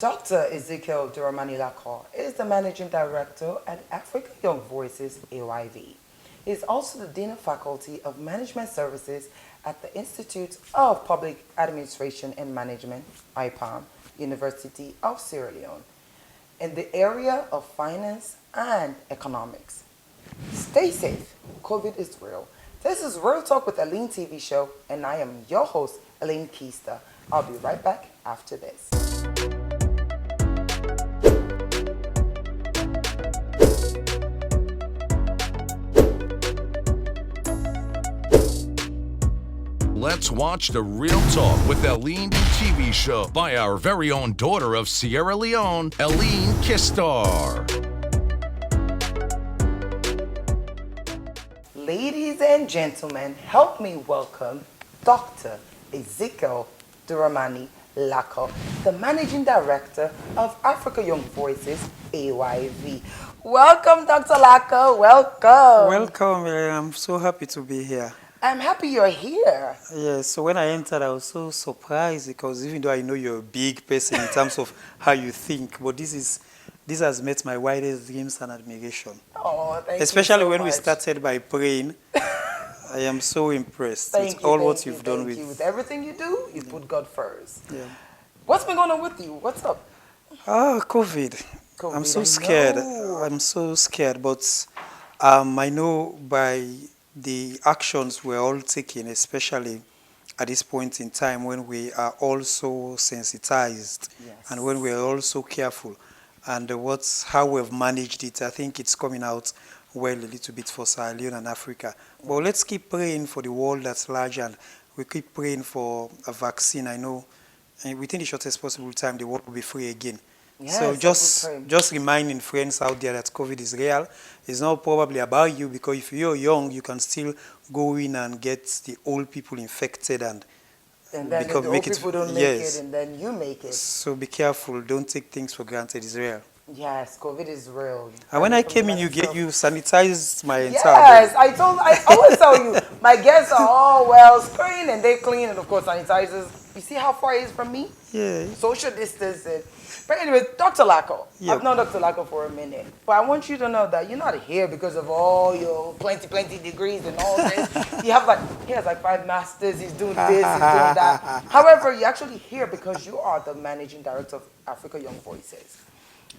Dr. Ezekiel Duaramany Lakkoh is the Managing Director at Africa Young Voices, AYV. He is also the Dean of Faculty of Management Services at the Institute of Public Administration and Management, IPAM, University of Sierra Leone, in the area of finance and economics. Stay safe. COVID is real. This is Real Talk with Aline TV show, and I am your host, Aline Keister. I'll be right back after this. Let's watch the Real Talk with Aline TV show by our very own daughter of Sierra Leone, Aline Kistar. Ladies and gentlemen, help me welcome Dr. Ezekiel Duaramany Lakkoh, the Managing Director of Africa Young Voices, AYV. Welcome, Dr. Lakkoh. Welcome. Welcome. I'm so happy to be here. I'm happy you're here. Yes, so when I entered, I was so surprised because even though I know you're a big person in terms of how you think, but this has met my widest dreams and admiration. Oh, thank Especially you so when much. we started by praying. I am so impressed Thank with you, all thank what you, you've done thank you. with. With everything you do, you put God first. Yeah. What's been going on with you? What's up? COVID. I'm so scared. I'm so scared, but I know by the actions we're all taking, especially at this point in time when we are all so sensitized and when we're all so careful, and how we've managed it, I think it's coming out well a little bit for Sierra Leone and Africa. But let's keep praying for the world that's large, and we keep praying for a vaccine. I know within the shortest possible time the world will be free again. Yes, so just reminding friends out there that COVID is real. It's not probably about you, because if you're young, you can still go in and get the old people infected and then the old people don't make it, and then you make it. So be careful. Don't take things for granted. It's real. Yes, COVID is real. And when I came in, you sanitized my entire Yes, I always tell you, my guests are all well screened and they clean, and of course sanitizers. You see how far it is from me? Yeah. Social distancing. But anyway, Dr. Lakkoh, Yep. I've known Dr. Lakkoh for a minute, but I want you to know that you're not here because of all your plenty degrees and all this. He has like 5 masters, he's doing this, he's doing that. However, you're actually here because you are the Managing Director of Africa Young Voices,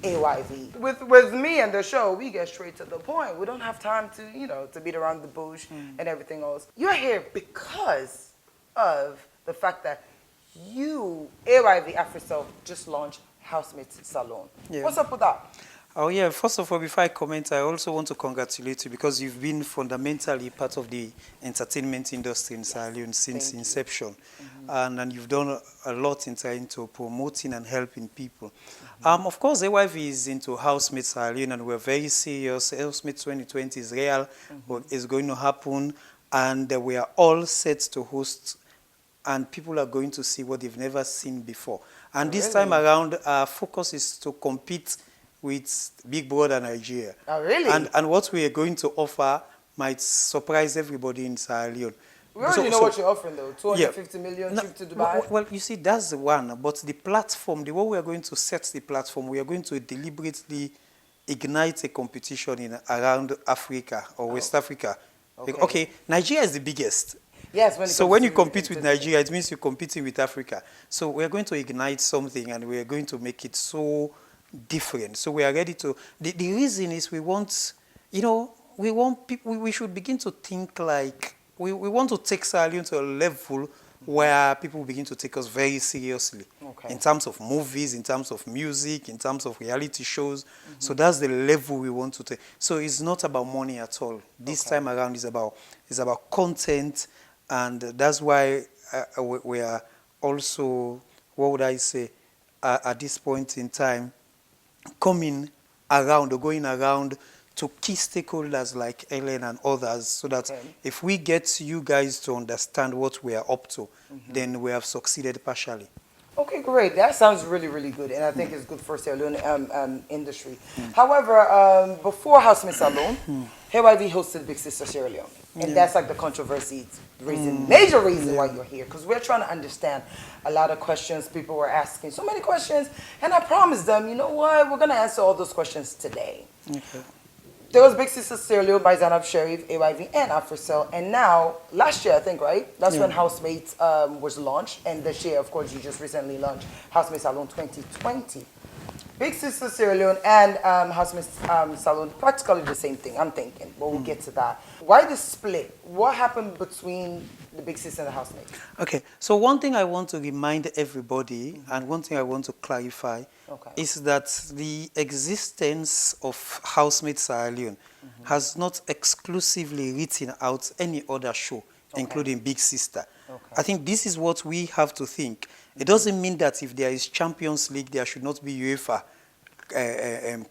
AYV. With me and the show, we get straight to the point. We don't have time to beat around the bush and everything else. You're here because of the fact that you, AYV AfriCell, just launched Housemates Salon. Yeah. What's up with that? Oh yeah, first of all, before I comment, I also want to congratulate you because you've been fundamentally part of the entertainment industry in Sierra Leone since inception. And you've done a lot in trying to promoting and helping people. Of course, AYV is into Housemates Sierra Leone, and we're very serious. Housemates 2020 is real, it's going to happen, and we are all set to host, and people are going to see what they've never seen before. And this time around, our focus is to compete with Big Brother Nigeria. Oh, really? And what we are going to offer might surprise everybody in Sierra Leone. We already know what you're offering, though. 250 million, trip to Dubai. Well, you see, that's the one. But the platform, the way we are going to set the platform, we are going to deliberately ignite a competition around Africa or West Africa. Okay, Nigeria is the biggest. Yes, so when you compete with Nigeria, it means you're competing with Africa. So we're going to ignite something, and we're going to make it so different. So we are ready to. The reason is we want people. We should begin to think like we want to take Sierra Leone to a level where people begin to take us very seriously in terms of movies, in terms of music, in terms of reality shows. So that's the level we want to take. So it's not about money at all. This time around is about content. And that's why we are also, what would I say, at this point in time, going around to key stakeholders like Ellen and others, so that if we get you guys to understand what we are up to, then we have succeeded partially. Okay, Great. That sounds really, really good, and I think it's good for Sierra Leone industry. However, before Housemates Salon, AYV hosted Big Sister Sierra Leone, and that's like the controversy reason, major reason why you're here, because we're trying to understand a lot of questions people were asking, so many questions, and I promised them, you know what, we're gonna answer all those questions today. Okay. There was Big Sister Sierra Leone by Zainab Sharif, AYV, and AfriCell. And now, last year, I think, right? That's when Housemates was launched. And this year, of course, you just recently launched Housemates Salon 2020. Big Sister Sierra Leone and Housemates Salon, practically the same thing, I'm thinking. But we'll get to that. Why the split? What happened between the Big Sister and the Housemates? Okay, so one thing I want to remind everybody, and one thing I want to clarify, is that the existence of Housemates Sierra Leone has not exclusively written out any other show, including Big Sister. I think this is what we have to think. It doesn't mean that if there is Champions League, there should not be UEFA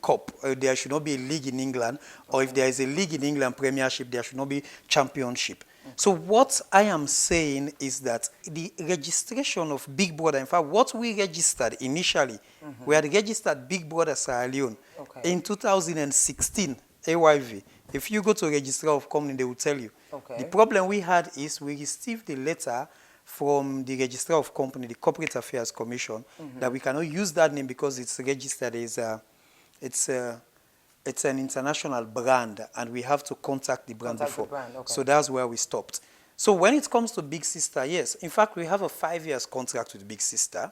Cup, there should not be a league in England, or if there is a league in England, Premiership, there should not be Championship. So what I am saying is that the registration of Big Brother, in fact, what we registered initially, we had registered Big Brother Sierra Leone in 2016, AYV. If you go to Registrar of Company, they will tell you. The problem we had is we received a letter from the Registrar of Company, the Corporate Affairs Commission, that we cannot use that name because it's registered as it's an international brand, and we have to contact the brand before. So that's where we stopped. So when it comes to Big Sister, yes. In fact, we have a 5-year contract with Big Sister.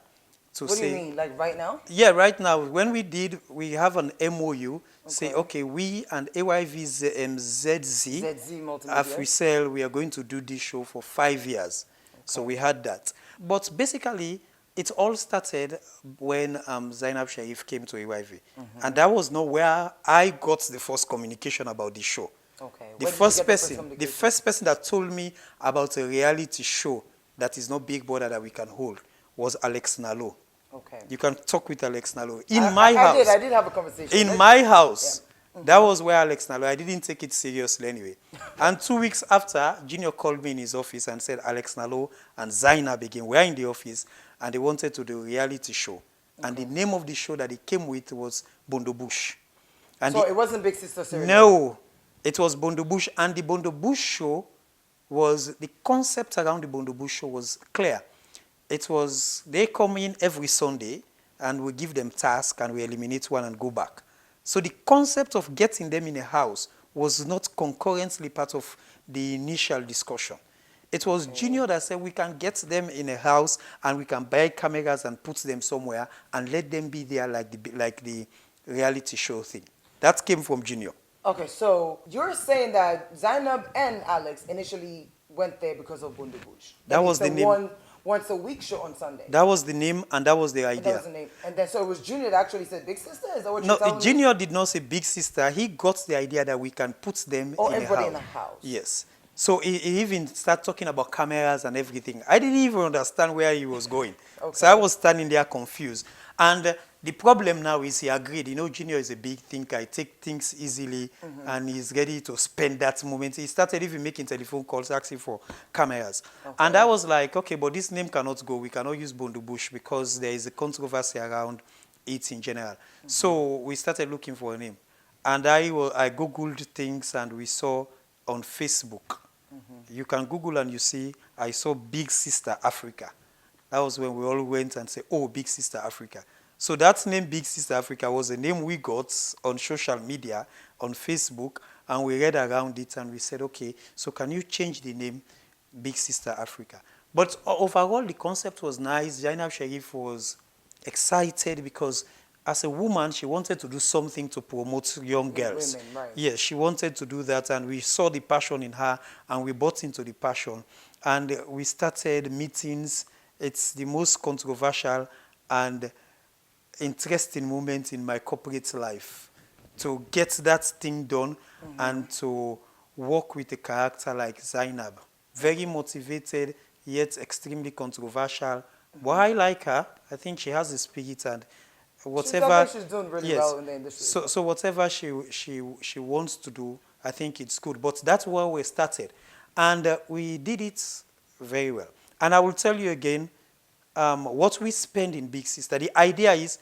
What do you mean, like right now? Yeah, right now. When we have an MOU, say, okay, we and AYV's ZZ AfriCell, we are going to do this show for 5 years. So we had that. But basically, it all started when Zainab Sharif came to AYV. And that was not where I got the first communication about the show. The first person that told me about a reality show that is not Big Brother that we can hold was Alex Nalo. You can talk with Alex Nalo. In my house. I did have a conversation. In my house. That was where Alex Nalo, I didn't take it seriously anyway. And 2 weeks after, Junior called me in his office and said Alex Nalo and Zainab again were in the office, and they wanted to do a reality show. And the name of the show that he came with was Bondo Bush. And so it wasn't Big Sister Sierra Leone? No, it was Bondo Bush. And the Bondo Bush show was, the concept around the Bondo Bush show was clear. It was, they come in every Sunday, and we give them tasks, and we eliminate one and go back. So the concept of getting them in a house was not concurrently part of the initial discussion. It was Junior that said we can get them in a house and we can buy cameras and put them somewhere and let them be there like the reality show thing. That came from Junior. Okay, so you're saying that Zainab and Alex initially went there because of Bondo Bush. That was the name. Once a week show on Sunday. That was the name, and that was the idea. That was the name. And then so it was Junior that actually said Big Sister? Is that what you're telling me? No, Junior did not say Big Sister. He got the idea that we can put them everybody in a house. Yes. So he even started talking about cameras and everything. I didn't even understand where he was going. So I was standing there confused. And the problem now is he agreed. You know, Junior is a big thinker. He takes things easily, and he's ready to spend that moment. He started even making telephone calls, asking for cameras. And I was like, okay, but this name cannot go. We cannot use Bondo Bush because there is a controversy around it in general. So we started looking for a name. And I Googled things, and we saw on Facebook. You can Google and you see, I saw Big Sister Africa. That was when we all went and said, oh, Big Sister Africa. So that name, Big Sister Africa, was a name we got on social media, on Facebook, and we read around it and we said, okay, so can you change the name Big Sister Africa? But overall, the concept was nice. Zainab Sharif was excited because as a woman, she wanted to do something to promote young girls. Women, right. Yes, she wanted to do that, and we saw the passion in her, and we bought into the passion. And we started meetings. It's the most controversial and interesting moment in my corporate life to get that thing done and to work with a character like Zainab. Very motivated, yet extremely controversial. But I like her. I think she has the spirit, and whatever she's doing really well in the industry. So whatever she wants to do, I think it's good. But that's where we started. And we did it very well. And I will tell you again, what we spend in Big Sister. The idea is,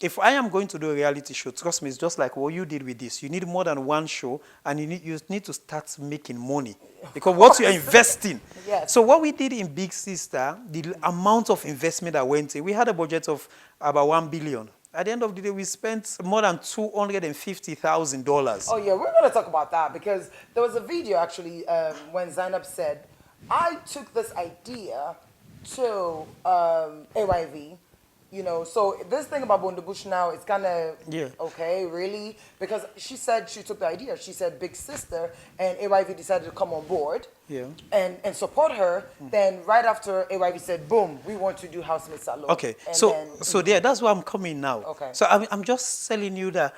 if I am going to do a reality show, trust me, it's just like what you did with this. You need more than one show, and you need to start making money. Because what you're investing. Yes. So what we did in Big Sister, the amount of investment that went in, we had a budget of about 1 billion. At the end of the day, we spent more than $250,000. Oh yeah, we're gonna talk about that because there was a video actually when Zainab said, I took this idea to AYV. You know, so this thing about Bonda Bush now, it's kind of, okay, really? Because she said she took the idea. She said Big Sister, and AYV decided to come on board and support her. Then right after AYV said, boom, we want to do Housemates Salon. Okay, and so then, that's where I'm coming now. Okay. So I'm just telling you that,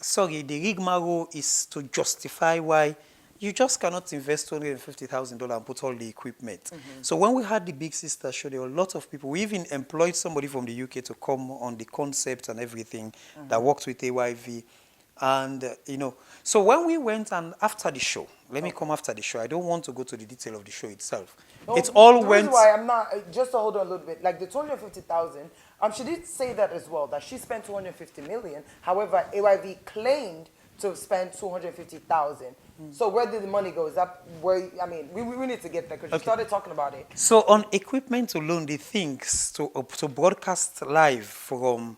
sorry, the rigmarole is to justify why you just cannot invest $250,000 and put all the equipment. So when we had the Big Sister show, there were a lot of people. We even employed somebody from the UK to come on the concept and everything that worked with AYV. And, you know, so when we went and after the show, let me come after the show. I don't want to go to the detail of the show itself. It all the went... reason why I'm not, just to hold on a little bit, like the 250,000, she did say that as well, that she spent 250 million. However, AYV claimed to spend 250,000. So where did the money go? Is that where, I mean, we need to get there because you started talking about it. So on equipment alone, the things to broadcast live from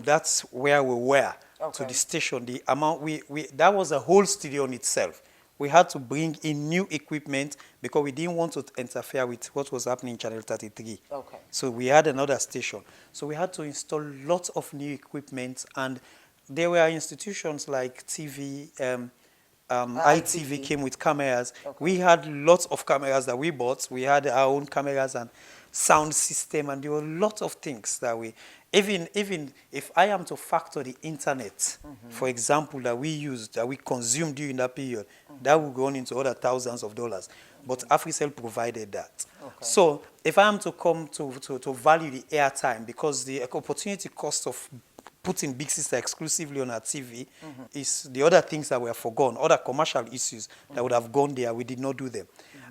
that's where we were to the station, the amount that was a whole studio in itself. We had to bring in new equipment because we didn't want to interfere with what was happening in Channel 33. Okay. So we had another station. So we had to install lots of new equipment, and there were institutions like TV, ITV came with cameras. We had lots of cameras that we bought. We had our own cameras and sound system, and there were a lot of things that we, even if I am to factor the internet, for example, that we used, that we consumed during that period, that would go on into other thousands of dollars. But AfriCell provided that. So if I am to come to value the airtime, because the opportunity cost of putting Big Sister exclusively on our TV is the other things that were forgone, other commercial issues that would have gone there, we did not do them.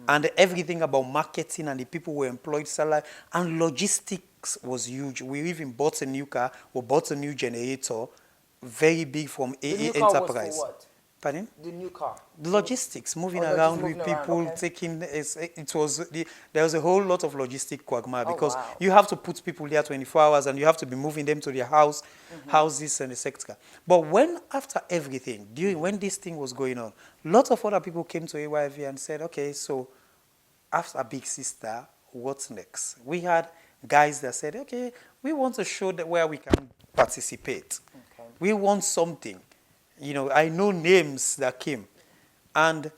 And everything about marketing and the people who were employed, salary, and logistics was huge. We even bought a new car, we bought a new generator, very big from AA Enterprise. Was for what? Pardon? The new car. The logistics, moving around with people, taking, there was a whole lot of logistic quagmire because you have to put people there 24 hours and you have to be moving them to their houses and etc. But after everything, when this thing was going on, lots of other people came to AYV and said, okay, so after Big Sister, what's next? We had guys that said, okay, we want a show where we can participate. We want something. You know, I know names that came. And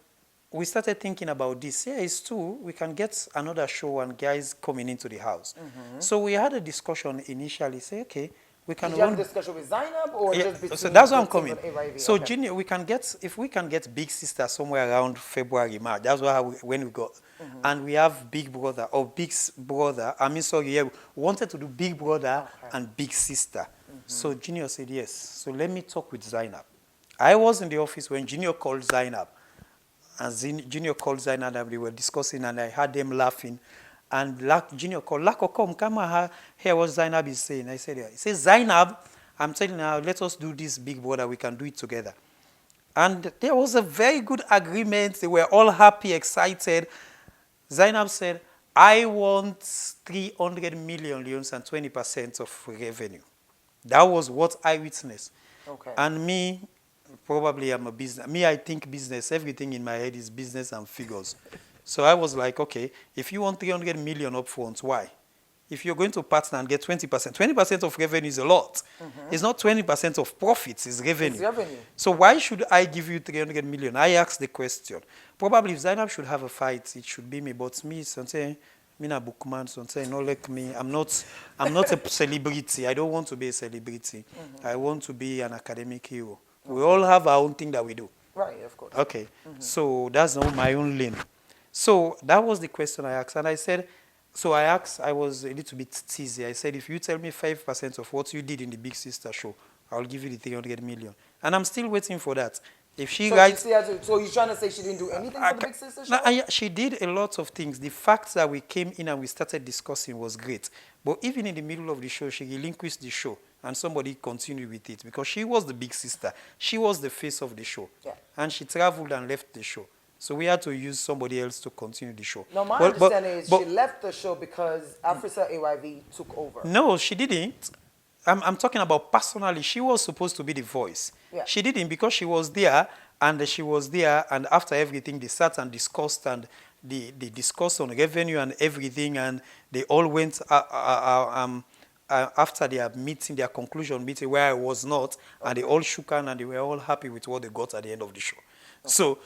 we started thinking about this. Yeah, it's true. We can get another show and guys coming into the house. So we had a discussion initially. Say, okay, we can. Did you have a discussion with Zainab or just between? So that's where I'm coming. So okay. Junior, if we can get Big Sister somewhere around February, March. That's when we got. And we have Big Brother or Big Brother. We wanted to do Big Brother and Big Sister. So Junior said yes. So let me talk with Zainab. I was in the office when Junior called Zainab. And Junior called Zainab and we were discussing and I had them laughing. And Junior called, Lakkoh, come hear what Zainab is saying. I said, yeah. He says, Zainab, I'm telling you now, let us do this Big Brother. We can do it together. And there was a very good agreement. They were all happy, excited. Zainab said, I want 300 million leones and 20% of revenue. That was what I witnessed. Okay. And me, probably I'm a business. I think business. Everything in my head is business and figures. So I was like, okay, if you want 300 million up front, why? If you're going to partner and get 20%, 20% of revenue is a lot. It's not 20% of profits, it's revenue. It's revenue. So why should I give you 300 million? I asked the question. Probably if Zainab should have a fight, it should be me. But me, something, me na bookman, something, not like me. I'm not a celebrity. I don't want to be a celebrity. I want to be an academic hero. We all have our own thing that we do. Right, of course. Okay, so that's not my own lane. So that was the question I asked. And I said, I was a little bit teasy. I said, if you tell me 5% of what you did in the Big Sister show, I'll give you the 300 million. And I'm still waiting for that. If she So writes, so you're trying to say she didn't do anything for the Big Sister show? no, she did a lot of things. The fact that we came in and we started discussing was great. But even in the middle of the show, she relinquished the show and somebody continued with it because she was the big sister. She was the face of the show. Yeah. And she traveled and left the show. So we had to use somebody else to continue the show. No, my understanding is she left the show because Africa AYV took over. No, she didn't. I'm talking about personally. She was supposed to be the voice. Yeah. She didn't because she was there, and after everything, they sat and discussed, and they discussed on revenue and everything, and they all went after their meeting, their conclusion meeting, where I was not, and they all shook hands, and they were all happy with what they got at the end of the show. Okay.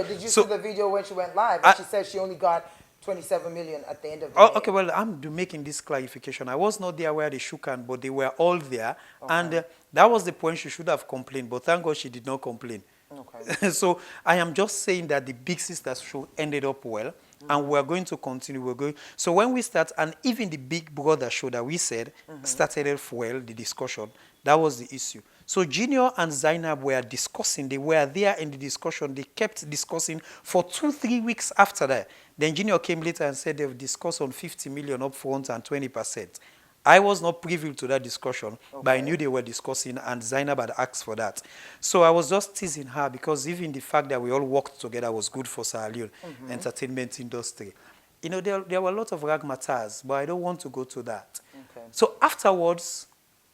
Did you see the video when she went live? And she said she only got 27 million at the end of the day. Okay, well, I'm making this clarification. I was not there where they shook hands, but they were all there. Okay. And that was the point she should have complained, but thank God she did not complain. Okay. So I am just saying that the Big Sisters show ended up well, and we're going to continue. So when we start, and even the Big Brother show that we said started off well, the discussion, that was the issue. So Junior and Zainab were discussing. They were there in the discussion. They kept discussing for 2-3 weeks after that. Then Junior came later and said they've discussed on 50 million up front and 20%. I was not privy to that discussion, but I knew they were discussing, and Zainab had asked for that. So I was just teasing her because even the fact that we all worked together was good for Sierra Leone entertainment industry. You know, there were a lot of razzmatazz, but I don't want to go to that. Okay. So afterwards,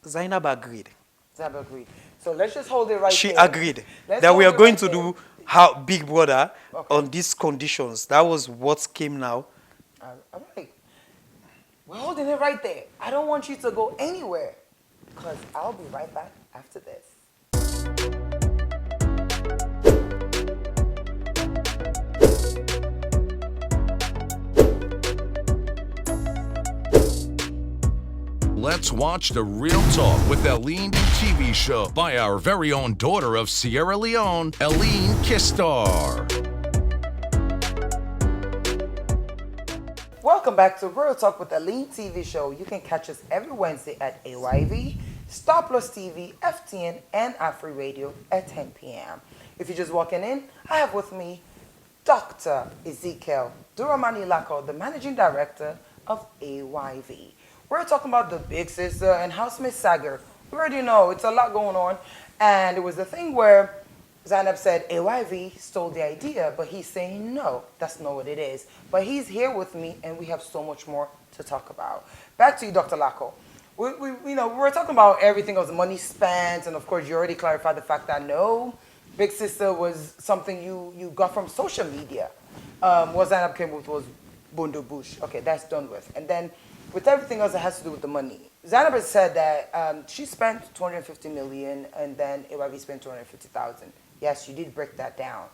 Zainab agreed. So let's just hold it right She there. agreed that we are going to do how Big Brother on these conditions. That was what came now. All right. We're holding it right there. I don't want you to go anywhere because I'll be right back after this. Let's watch the Real Talk with Leone TV show by our very own daughter of Sierra Leone, Leone Kistar. Welcome back to Real Talk with Leone TV show. You can catch us every Wednesday at AYV, Star Plus TV, FTN, and afriradio at 10 p.m. If you're just walking in, I have with me Dr. Ezekiel Duaramany Lakkoh, the Managing Director of AYV. We're talking about the Big Sister and Housemates Salon. We already know it's a lot going on. And it was the thing where Zainab said AYV stole the idea, but he's saying no, that's not what it is. But he's here with me, and we have so much more to talk about. Back to you, Dr. Lakkoh. We were talking about everything of the money spent, and of course you already clarified the fact that no, Big Sister was something you got from social media. What Zainab came with was Bundu Bush. Okay, that's done with. And then with everything else that has to do with the money, Zainab has said that she spent 250 million and then AYV spent 250,000. Yes, you did break that down.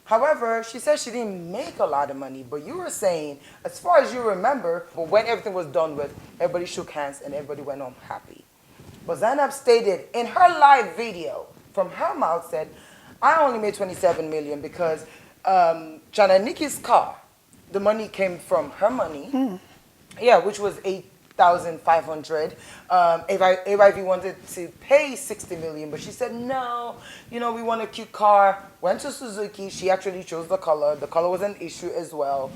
However, she said she didn't make a lot of money, but you were saying, as far as you remember, but when everything was done with, everybody shook hands and everybody went home happy. But Zainab stated in her live video, from her mouth said, I only made 27 million because Nikki's car, the money came from her money. Yeah, which was 8,500. AYV wanted to pay 60 million, but she said, no, we want a cute car. Went to Suzuki. She actually chose the color. The color was an issue as well.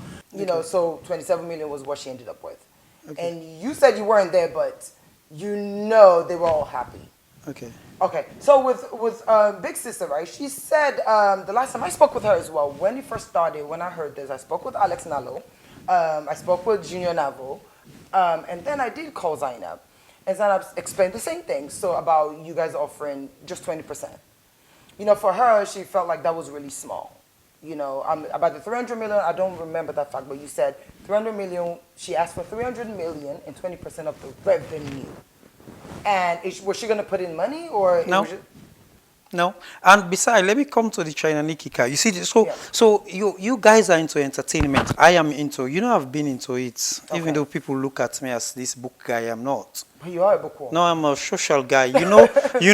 So 27 million was what she ended up with. Okay. And you said you weren't there, but they were all happy. Okay, so with Big Sister, right, she said the last time I spoke with her as well, when it first started, when I heard this, I spoke with Alex Nalo. I spoke with Junior Navo, and then I did call Zainab. And Zainab explained the same thing, so about you guys offering just 20%. For her, she felt like that was really small. About the 300 million, I don't remember that fact, but you said 300 million, she asked for 300 million and 20% of the revenue. And was she going to put in money, or? No. No, and besides, let me come to the China Nikki car. You see, so you guys are into entertainment. I am into, I've been into it. Okay. Even though people look at me as this book guy, I'm not. But you are a bookworm. No, I'm a social guy. You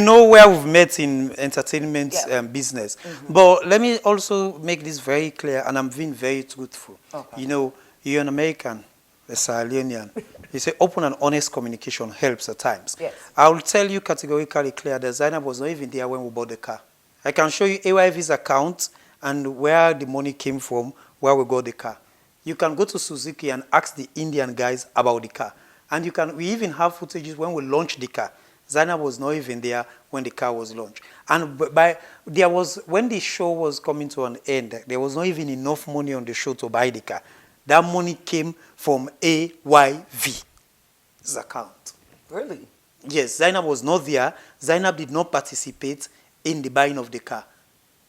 know where we've met in entertainment business. But let me also make this very clear, and I'm being very truthful. Okay. You're an American, a Sierra Leonean. You say open and honest communication helps at times. Yes. I will tell you categorically clear that Zainab was not even there when we bought the car. I can show you AYV's account and where the money came from, where we got the car. You can go to Suzuki and ask the Indian guys about the car. And we even have footages when we launched the car. Zainab was not even there when the car was launched. And when the show was coming to an end, there was not even enough money on the show to buy the car. That money came from AYV's account. Really? Yes, Zainab was not there. Zainab did not participate in the buying of the car.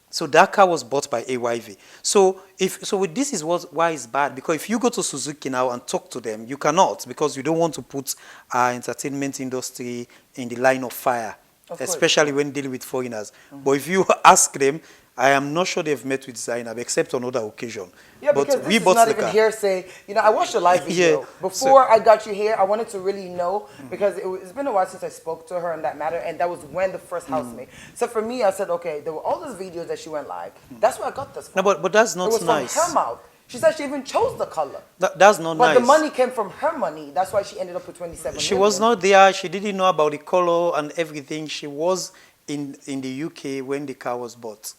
So that car was bought by AYV. So this is why it's bad, because if you go to Suzuki now and talk to them, you cannot, because you don't want to put our entertainment industry in the line of fire, especially when dealing with foreigners. But if you ask them, I am not sure they've met with Zainab except on other occasion. Yeah, but because we this bought is not the even car. hearsay. You know, I watched your live video. Yeah, Before I got you here, I wanted to really know, because it's been a while since I spoke to her on that matter, and that was when the first housemate. So for me, I said, okay, there were all those videos that she went live. That's where I got this from. No, but that's not it was nice. from her mouth. She said she even chose the color. That's not but nice. But the money came from her money. That's why she ended up with 27 She million. was not there. She didn't know about the color and everything. She was in the UK when the car was bought.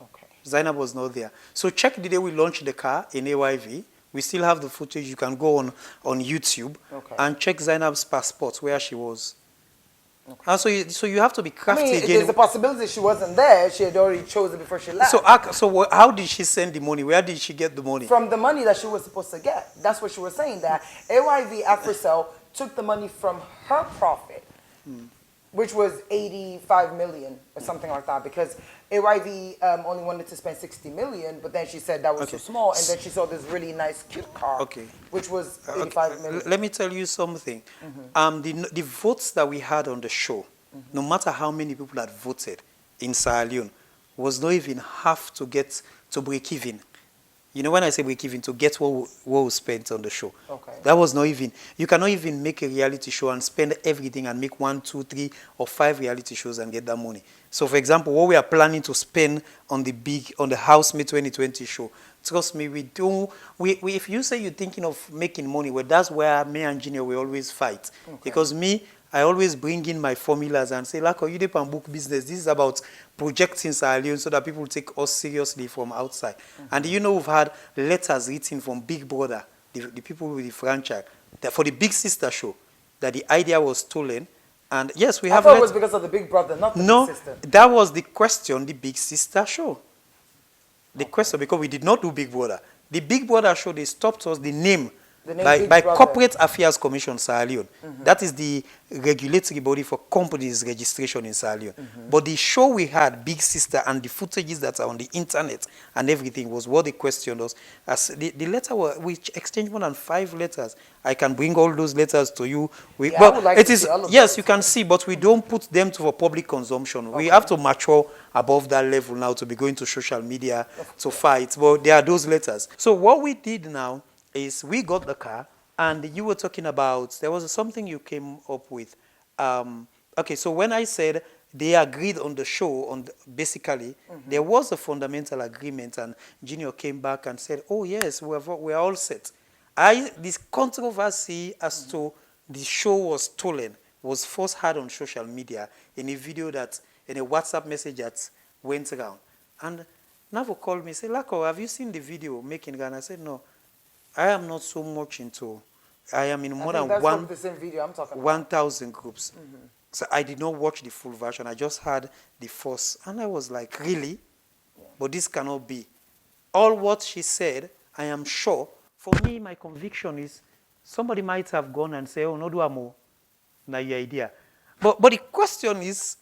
Okay. Zainab was not there. So check the day we launched the car in AYV. We still have the footage. You can go on YouTube and check Zainab's passport where she was. Okay. And so you have to be crafty again. There's a possibility she wasn't there. She had already chosen before she left. So how did she send the money? Where did she get the money? From the money that she was supposed to get. That's what she was saying, that AYV AfriCell took the money from her profit, which was 85 million or something like that, because AYV only wanted to spend 60 million, but then she said that was too small, and then she saw this really nice, cute car, which was 85 million. Let me tell you something. The votes that we had on the show, no matter how many people had voted in Sierra Leone, was not even half to get to break even. You know, when I say break even, to get what we spent on the show. That was not even, you cannot even make a reality show and spend everything and make 1, 2, 3, or 5 reality shows and get that money. So, for example, what we are planning to spend on the Housemates 2020 show, trust me, if you say you're thinking of making money, well, that's where me and Junior will always fight. Because I always bring in my formulas and say, Lakkoh, you dip and book business. This is about projecting Sierra Leone so that people take us seriously from outside. And you know, we've had letters written from Big Brother, the people with the franchise, that for the Big Sister show, that the idea was stolen. And yes, we have. I thought it was because of the Big Brother, not the Big Sister. No, that was the question, the Big Sister show. The question, because we did not do Big Brother. The Big Brother show, they stopped us the name by Corporate Affairs Commission Sierra Leone. That is the regulatory body for companies registration in Sierra Leone. But the show we had, Big Sister, and the footages that are on the internet and everything was what they questioned us. As the letter, we exchanged more than 5 letters. I can bring all those letters to you. I would like to see all of those. You can see, but we don't put them for public consumption. We have to mature above that level now to be going to social media to fight. But there are those letters. So what we did now is we got the car, and you were talking about, there was something you came up with. Okay, so when I said they agreed on the show, basically, there was a fundamental agreement, and Junior came back and said, oh yes, we're all set. This controversy as to the show was stolen was first heard on social media in a video in a WhatsApp message that went around. And Navo called me and said, Lakkoh, have you seen the video making Ghana? I said, no. I am not so much into, I am in more than 1,000 groups. So I did not watch the full version. I just had the first. And I was like, really? But this cannot be. All what she said, I am sure. For me, my conviction is somebody might have gone and say, oh, no, do amo. Na your idea. But the question is,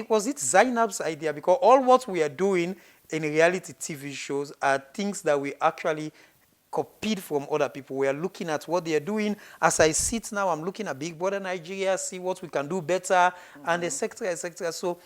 was it Zainab's idea? Because all what we are doing in reality TV shows are things that we actually copied from other people. We are looking at what they are doing. As I sit now, I'm looking at Big Brother Nigeria, see what we can do better, and etc., etc. So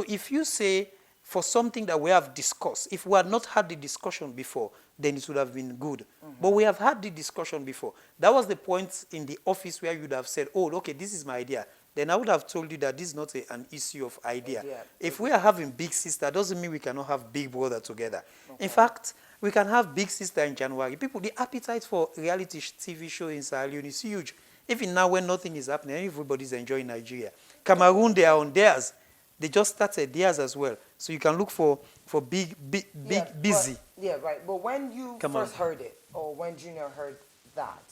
if you say for something that we have discussed, if we had not had the discussion before, then it would have been good. But we have had the discussion before. That was the point in the office where you would have said, oh, okay, this is my idea. Then I would have told you that this is not an issue of idea. If we are having Big Sister, doesn't mean we cannot have Big Brother together. In fact, we can have Big Sister in January. The appetite for reality TV show in Sierra Leone is huge. Even now when nothing is happening, everybody's enjoying Nigeria. Cameroon, they are on theirs. They just started theirs as well. So you can look for big, busy. Right. But when you Come first on. heard it, or when Junior heard that,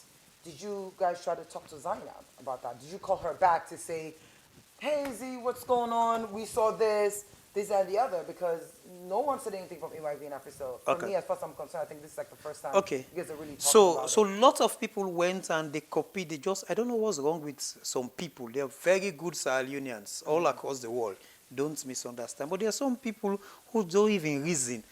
did you guys try to talk to Zainab about that? Did you call her back to say, hey, Z, what's going on? We saw this and the other, because no one said anything from AYV and Africa. So for Okay. me, as far as I'm concerned, I think this is like the first time Okay. you guys are really talking So about so it. lots of people went and they copied. They just, I don't know what's wrong with some people. They are very good Sierra-Leoneans all across the world. Don't misunderstand. But there are some people who don't even reasoning,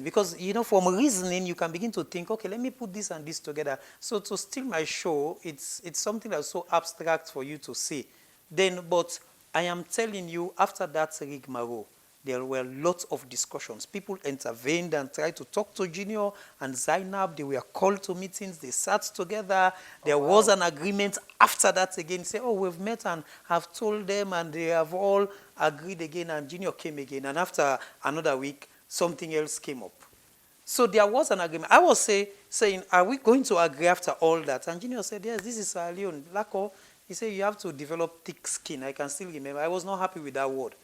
because from reasoning you can begin to think, okay, let me put this and this together. So to steal my show, it's something that's so abstract for you to say. Then, but I am telling you, after that rigmarole, there were lots of discussions. People intervened and tried to talk to Junior and Zainab. They were called to meetings. They sat together. There was an agreement after that again. Say, oh, we've met and have told them, and they have all agreed again. And Junior came again. And after another week, something else came up. So there was an agreement. I was saying, are we going to agree after all that? And Junior said, yes, this is Leone Lakkoh. He said, you have to develop thick skin. I can still remember. I was not happy with that word,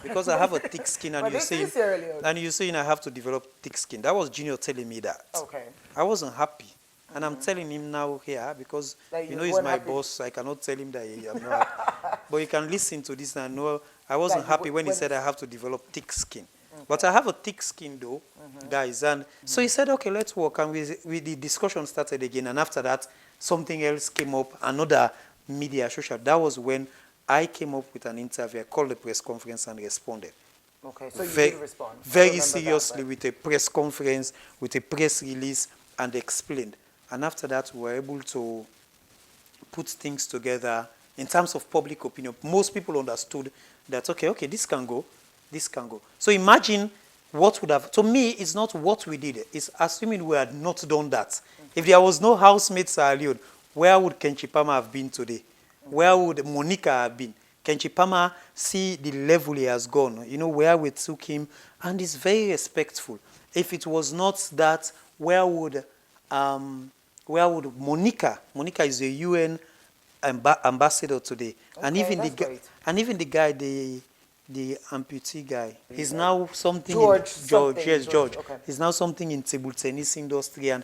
because I have a thick skin, and you're saying I have to develop thick skin. That was Junior telling me that. Okay. I wasn't happy. And I'm telling him now here, because he's my boss. I cannot tell him that I'm not happy. But you can listen to this and know I wasn't happy when he said I have to develop thick skin. Okay. But I have a thick skin though, guys. And so he said, okay, let's work. And the discussion started again. And after that, something else came up, another media social. That was when I came up with an interview. I called the press conference and responded. Okay, so you did respond. Very seriously, with a press conference, with a press release, and explained. And after that, we were able to put things together in terms of public opinion. Most people understood that, okay, this can go, this can go. So imagine what would have, to me, it's not what we did. It's assuming we had not done that. If there was no Housemates Salon, where would Kenchipama have been today? Where would Monica have been? Kenchipama, see the level he has gone, where we took him, and he's very respectful. If it was not that, where would Monica is a UN ambassador today, Okay, and even the guy, the amputee guy, he's now something George. Okay. He's now something in table tennis industry, and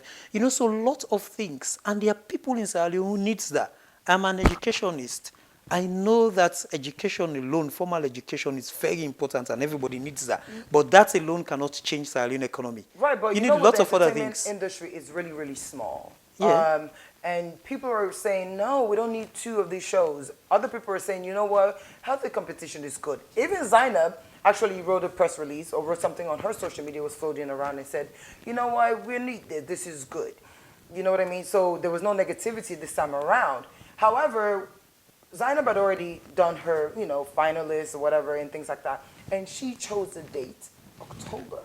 so lots of things. And there are people in Sierra Leone who needs that. I'm an educationist. I know that education alone, formal education, is very important, and everybody needs that. But that alone cannot change Sierra Leone economy. Right, but you need lots of other things. The industry is really, really small. Yeah. And people are saying, no, we don't need 2 of these shows. Other people are saying, you know what, healthy competition is good. Even Zainab actually wrote a press release or wrote something on her social media, was floating around and said, you know what, we need this. This is good. You know what I mean? So there was no negativity this time around. However, Zainab had already done her, finalists or whatever and things like that. And she chose the date, October.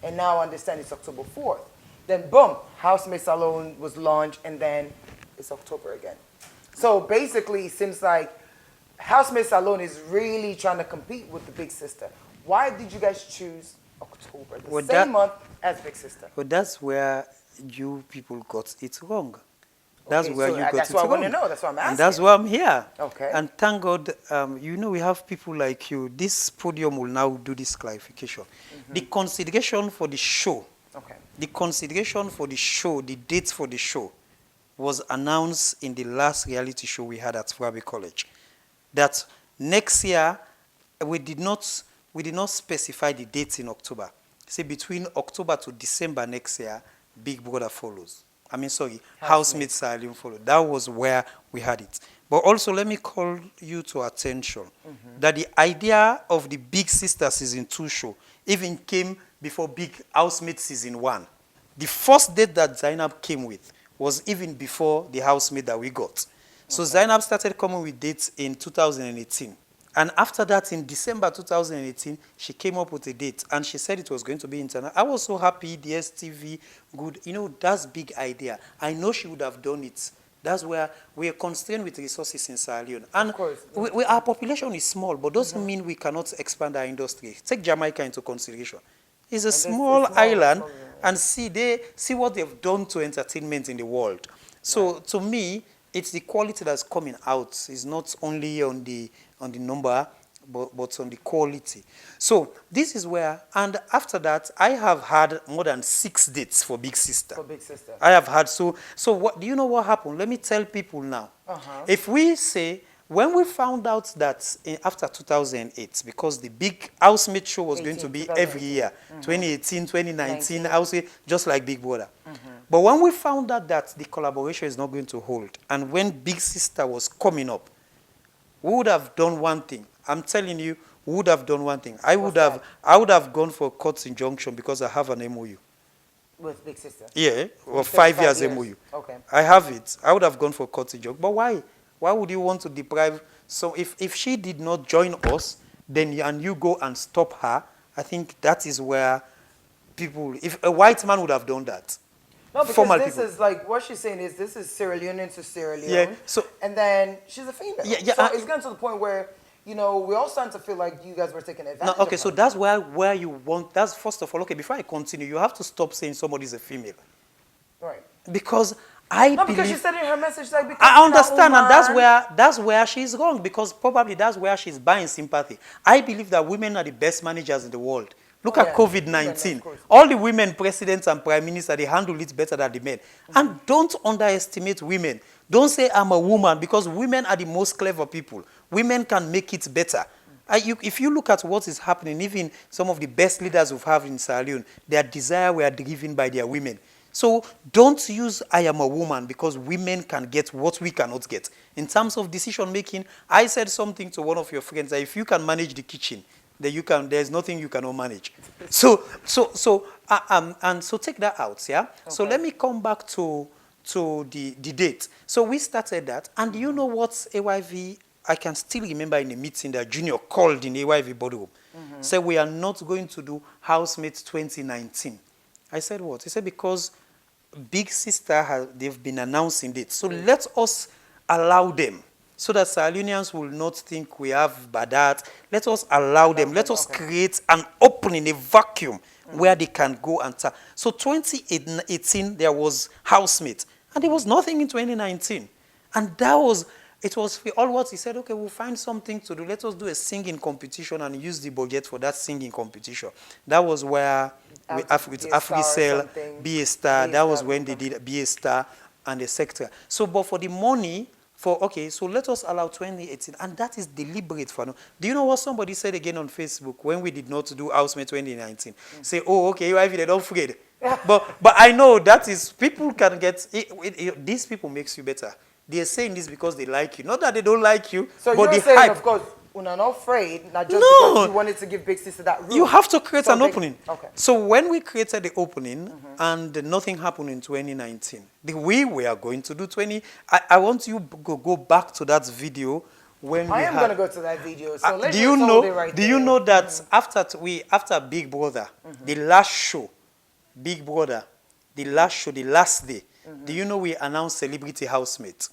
And now I understand it's October 4th. Then boom, Housemates Salon was launched, and then it's October again. So basically, it seems like Housemates Salon is really trying to compete with the Big Sister. Why did you guys choose October, the same month as Big Sister? Well, that's where you people got it wrong. That's where you got it wrong. That's what I want to know. That's what I'm asking. And that's why I'm here. Okay. And thank God, we have people like you. This podium will now do this clarification. The consideration for the show, the dates for the show, was announced in the last reality show we had at Furabe College. That next year, we did not specify the dates in October. Say between October to December next year, Big Brother follows. Housemates Salon follow. That was where we had it. But also, let me call you to attention that the idea of the Big Sister Season 2 show even came before Big Housemates Season 1. The first date that Zainab came with was even before the housemate that we got. So Zainab started coming with dates in 2018. And after that, in December 2018, she came up with a date, and she said it was going to be international. I was so happy, the STV, good. That's big idea. I know she would have done it. That's where we are constrained with resources in Sierra Leone. And of course, our population is small, but doesn't mean we cannot expand our industry. Take Jamaica into consideration. It's a small island, and see what they've done to entertainment in the world. So to me, it's the quality that's coming out. It's not only on the number, but on the quality. So this is where, and after that, I have had more than 6 dates for Big Sister. For Big Sister. I have had, so what, do you know what happened? Let me tell people now. If we say, when we found out that after 2008, because the big Housemate show was going to be every year, 2018, 2019, I would say just like Big Brother. But when we found out that the collaboration is not going to hold, and when Big Sister was coming up, we would have done one thing. I'm telling you, we would have done one thing. I would have gone for court injunction because I have an MOU. With Big Sister? Yeah, or 5 years MOU. Okay. I have it. I would have gone for court injunction. But why? Why would you want to deprive? So if she did not join us, then you go and stop her, I think that is where people, if a white man would have done that. No, because this is like, what she's saying is this is Sierra Leone to Sierra Leone. Yeah, so, and then she's a female. Yeah, so it's getting to the point where, you know, we're all starting to feel like you guys were taking advantage no, okay, of so her. that's where you want, that's first of all, okay, before I continue, you have to stop saying somebody's a female. Right. Because I believe, because she said in her message, like, because I understand, and that's where she's wrong, because probably that's where she's buying sympathy. I believe that women are the best managers in the world. Look at COVID-19. All the women presidents and prime ministers, they handle it better than the men. And don't underestimate women. Don't say I'm a woman, because women are the most clever people. Women can make it better. If you look at what is happening, even some of the best leaders we've had in Sierra Leone, their desire were driven by their women. So don't use I am a woman, because women can get what we cannot get. In terms of decision making, I said something to one of your friends that if you can manage the kitchen, then you can, there's nothing you cannot manage. So take that out, yeah? Okay. So let me come back to the date. So we started that, and do you know what AYV, I can still remember in a meeting that Junior called in AYV boardroom, said we are not going to do Housemates 2019. I said what? He said because Big Sister, they've been announcing it. So let us allow them, so that Sierra Leoneans will not think we have bad. Let us allow them. Let us create an opening, a vacuum where they can go and tap. So 2018, there was Housemate, and there was nothing in 2019. And that was, it was for all what he said, okay, we'll find something to do. Let us do a singing competition and use the budget for that singing competition. That was where, with AfriCell, Be a Star, that was when they did Be a Star and etc. So, but for the money, okay, so let us allow 2018, and that is deliberate for now. Do you know what somebody said again on Facebook when we did not do Housemate 2019? Say, oh, okay, AYV, they don't forget. but I know that is, people can get, these people makes you better. They are saying this because they like you. Not that they don't like you, so but you're the saying, hype. of course, we're not afraid, not just because you wanted to give Big Sister that room. You have to create an opening. Okay. So when we created the opening, and nothing happened in 2019, we were going to do 20. I want you to go back to that video when I am going to go to that video. So let's do you know? Right do you know that after Big Brother, the last show, Big Brother, the last day, do you know we announced Celebrity Housemate?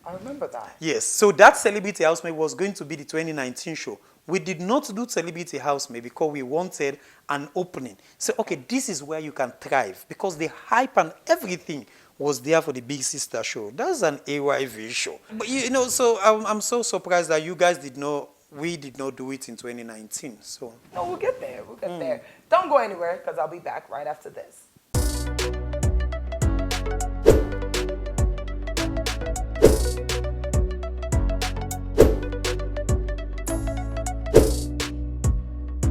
I remember that. Yes, so that Celebrity Housemate was going to be the 2019 show. We did not do Celebrity Housemate because we wanted an opening. So, okay, this is where you can thrive, because the hype and everything was there for the Big Sister show. That's an AYV show. But, you know, so I'm so surprised that you guys we did not do it in 2019. So. No, we'll get there. We'll get there. Don't go anywhere, because I'll be back right after this.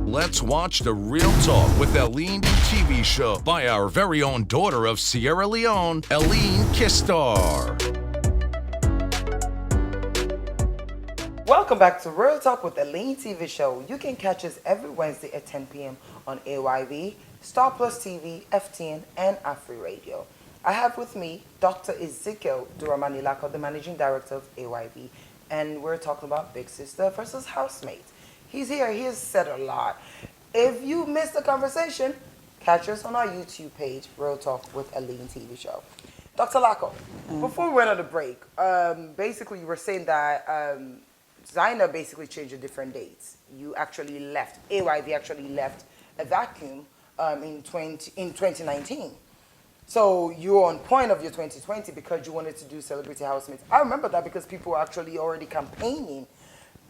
Let's watch the Real Talk with Leone TV show by our very own daughter of Sierra Leone, Leone Kistar. Welcome back to Real Talk with Leone TV show. You can catch us every Wednesday at 10 p.m. on AYV, Star Plus TV, FTN, and AfriRadio. I have with me Dr. Ezekiel Duaramany Lakkoh, the Managing Director of AYV, and we're talking about Big Sister versus Housemate. He's here. He has said a lot. If you missed the conversation, catch us on our YouTube page, Real Talk with Leone TV show. Dr. Lakkoh, before we went on the break, basically you were saying that Zaina basically changed the different dates. You actually left, AYV actually left a vacuum in 2019. So you were on point of your 2020 because you wanted to do Celebrity Housemates. I remember that because people were actually already campaigning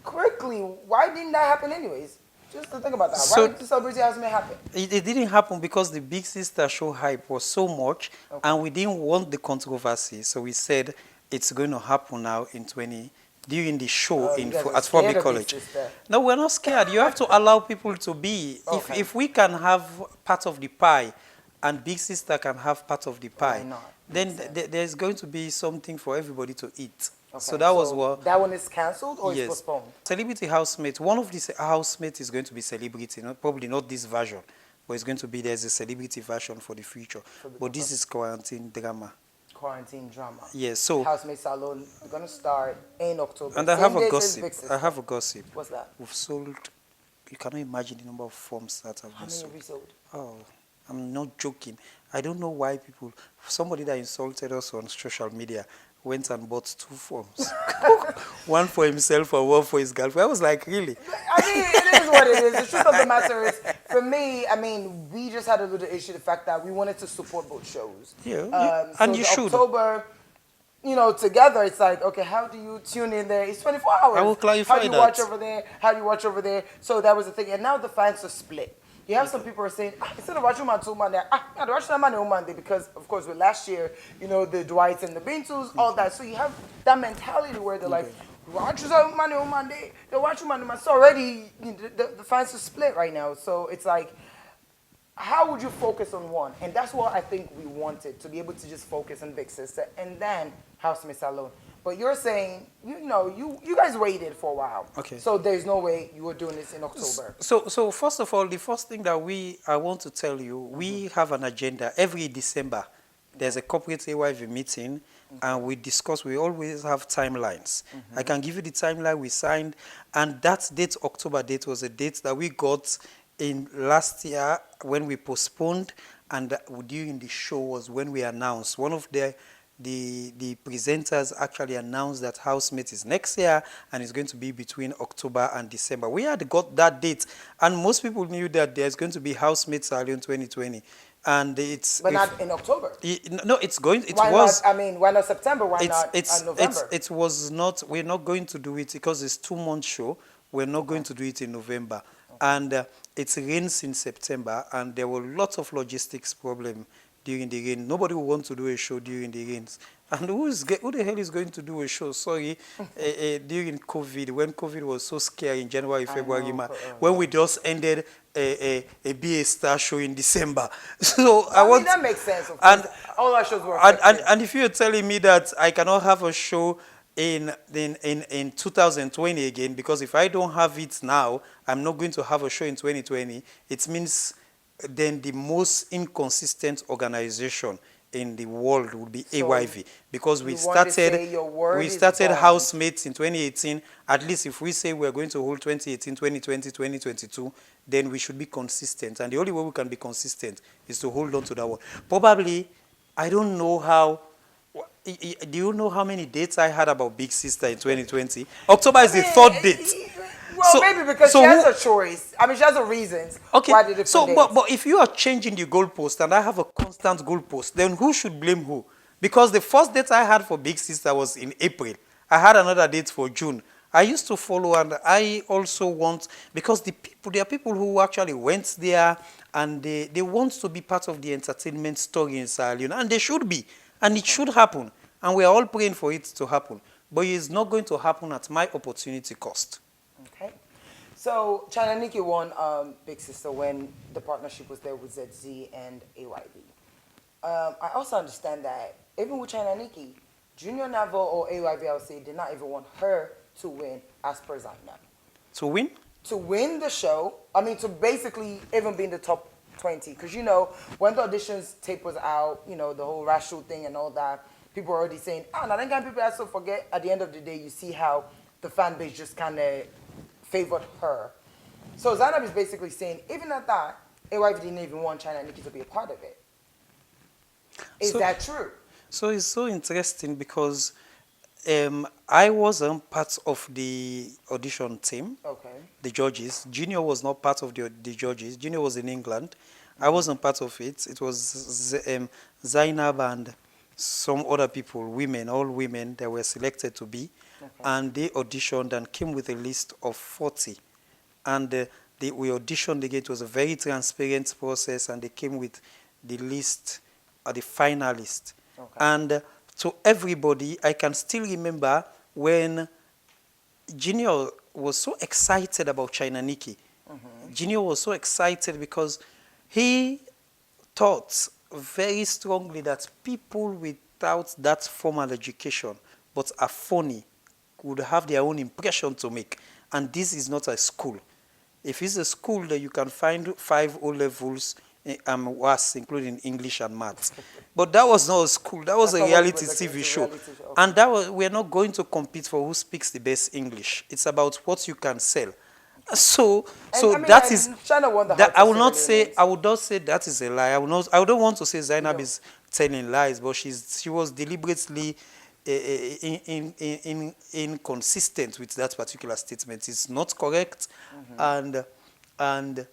quickly, why didn't that happen anyways? Just to think about that. So Why did the celebrity housemaid happen? it didn't happen because the Big Sister show hype was so much, Okay. and we didn't want the controversy. So we said it's going to happen now in during the show Oh, you guys are at scared Public of Big College. Sister. No, we're not scared. You have to allow people to be. Okay. If we can have part of the pie, and Big Sister can have part of the pie, not? then there's going to be something for everybody to eat. Okay, So that was what. That one is cancelled or Yes. it's postponed? Celebrity housemate. One of these housemates is going to be celebrity. Probably not this version, but it's going to be there's a celebrity version for the future. But this is quarantine drama. Quarantine drama. Yes. So Housemates Salon, we're gonna start in October. and I Same have a date as gossip. Big Sister. I have a gossip. What's that? We've sold. You cannot imagine the number of forms that have How been many sold. have we sold? Oh, I'm not joking. I don't know why people. Somebody that insulted us on social media went and bought 2 forms, one for himself and one for his girlfriend. I was like, really? I mean, it is what it is. The truth of the matter is, for me, I mean, we just had a little issue, the fact that we wanted to support both shows. Yeah, So and you the should. October, together, it's like, okay, how do you tune in there? It's 24 hours. I will clarify How do you that. watch over there? How do you watch over there? So that was the thing. And now the fans are split. You have some people who are saying, instead of watching man to Monday, I'd watch that man on Monday because, of course, with last year, the Dwights and the Bintus, all that. So you have that mentality where they're like, watch that man on Monday, they watch you Monday. So already, the fans are split right now. So it's like, how would you focus on one? And that's what I think we wanted, to be able to just focus on Big Sister and then Housemates Salon. But you're saying, you guys waited for a while. Okay. So there's no way you were doing this in October. So first of all, the first thing that I want to tell you, we have an agenda. Every December, there's a corporate AYV meeting, and we discuss, we always have timelines. I can give you the timeline we signed, and that date, October date, was a date that we got in last year when we postponed, and during the show was when we announced. One of the presenters actually announced that Housemate is next year and it's going to be between October and December. We had got that date, and most people knew that there's going to be Housemates Salon 2020, and it's But not in October. No, it's going. It Why was. not? I mean, why not September? Why not it's November? it was not. We're not going to do it because it's 2-month show. We're not going to do it in November, and it rains in September, and there were lots of logistics problem during the rain. Nobody will want to do a show during the rains. And who the hell is going to do a show, during COVID, when COVID was so scary in January, February, March, when we just ended a BA Star show in December. So I want... that makes sense, of and, course. All our shows were and if you're telling me that I cannot have a show in 2020 again, because if I don't have it now, I'm not going to have a show in 2020, it means then the most inconsistent organization in the world would be AYV, because we started Housemates in 2018. At least if we say we're going to hold 2018, 2020, 2022, then we should be consistent. And the only way we can be consistent is to hold on to that one. Probably, I don't know how. Do you know how many dates I had about Big Sister in 2020? October is the 3rd date. Well, maybe because she has a choice. I mean, she has a reasons. Okay. Why the different dates. But if you are changing the goalpost and I have a constant goalpost, then who should blame who? Because the first date I had for Big Sister was in April. I had another date for June. I used to follow, and I also want, because there are people who actually went there and they want to be part of the entertainment story in Salone, and they should be, and it should happen, and we are all praying for it to happen. But it's not going to happen at my opportunity cost. Okay. So China Nikki won Big Sister when the partnership was there with ZZ and AYV. I also understand that even with China Nikki, Junior Navo or AYV, I would say, did not even want her to win as per Zainab. To win? To win the show, I mean, to basically even be in the top 20. Because, when the auditions tape was out, the whole racial thing and all that, people were already saying, now then people also forget, at the end of the day, you see how the fan base just kind of favored her. So Zainab is basically saying, even at that, AYV didn't even want China Nikki to be a part of it. Is that true? So it's so interesting because I wasn't part of the audition team, the judges. Junior was not part of the judges. Junior was in England. I wasn't part of it. It was Zainab and some other people, all women that were selected to be. and they auditioned and came with a list of 40. And we auditioned again. It was a very transparent process, and they came with the list, the finalist. And to everybody, I can still remember when Junior was so excited about China Nikki. Junior was so excited because he thought very strongly that people without that formal education but are funny would have their own impression to make. And this is not a school. If it's a school that you can find 5 O-levels worse, including English and maths. But that was not a school. That was a reality TV show. And that was, we're not going to compete for who speaks the best English. It's about what you can sell. So I mean, that is China won the that hearts I of will not Sierra say Leoneans. I would not say that is a lie. I don't want to say Zainab is telling lies, but she was deliberately inconsistent with that particular statement. It's not correct. And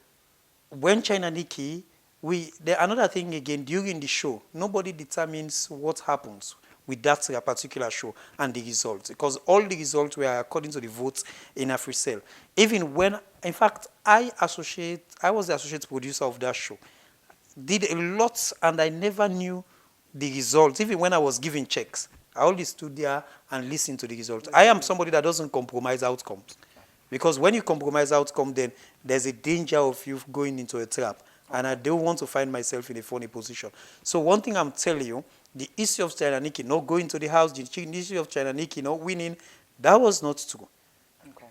when China Nikki, another thing again, during the show, nobody determines what happens with that particular show and the results, because all the results were according to the votes in AfriCell. Even when, in fact, I was the associate producer of that show, did a lot, and I never knew the results. Even when I was giving checks, I always stood there and listened to the results. I am somebody that doesn't compromise outcomes, because when you compromise outcome, then there's a danger of you going into a trap. And I don't want to find myself in a funny position. So one thing I'm telling you, the issue of China Nikki not going to the house, the issue of China Nikki not winning, that was not true.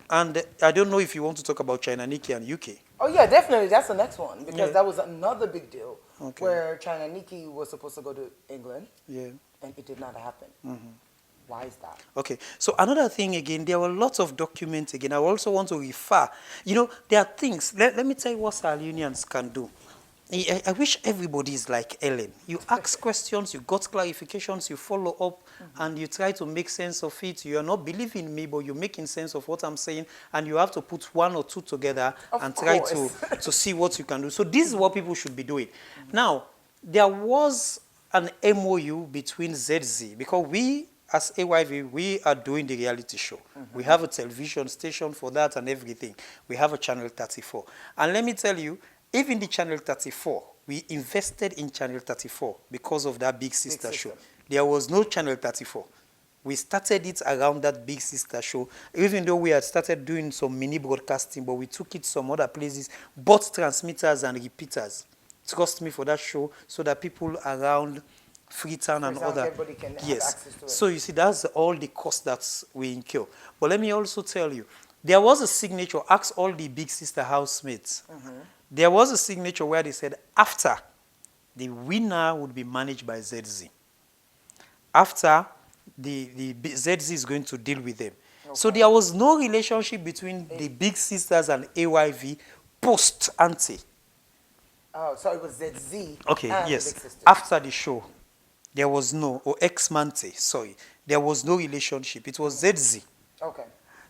And I don't know if you want to talk about China Nikki and UK. Oh yeah, definitely. That's the next one, because that was another big deal where China Nikki was supposed to go to England, and it did not happen. Why is that? Okay, so another thing again, there were lots of documents again. I also want to refer. You know, there are things. Let me tell you what our unions can do. I wish everybody is like Ellen. You ask questions, you got clarifications, you follow up, and you try to make sense of it. You are not believing me, but you're making sense of what I'm saying, and you have to put 1 or 2 together and try to see what you can do. So this is what people should be doing. Now, there was an MOU between ZZ, because we, as AYV, we are doing the reality show. We have a television station for that and everything. We have a Channel 34. And let me tell you, even the Channel 34, we invested in Channel 34 because of that Big Sister show. There was no Channel 34. We started it around that Big Sister show, even though we had started doing some mini broadcasting, but we took it some other places, bought transmitters and repeaters. Trust me for that show, so that people around Freetown and other, everybody can have access to it. So you see, that's all the cost that we incur. But let me also tell you, there was a signature, ask all the Big Sister housemates. There was a signature where they said after, the winner would be managed by ZZ. After, the ZZ is going to deal with them. So there was no relationship between the Big Sisters and AYV post-ante. Oh, so it was ZZ. Okay, and yes. the Big Sisters. After the show, there was no, or ex-mante, sorry, there was no relationship. It was ZZ. Okay.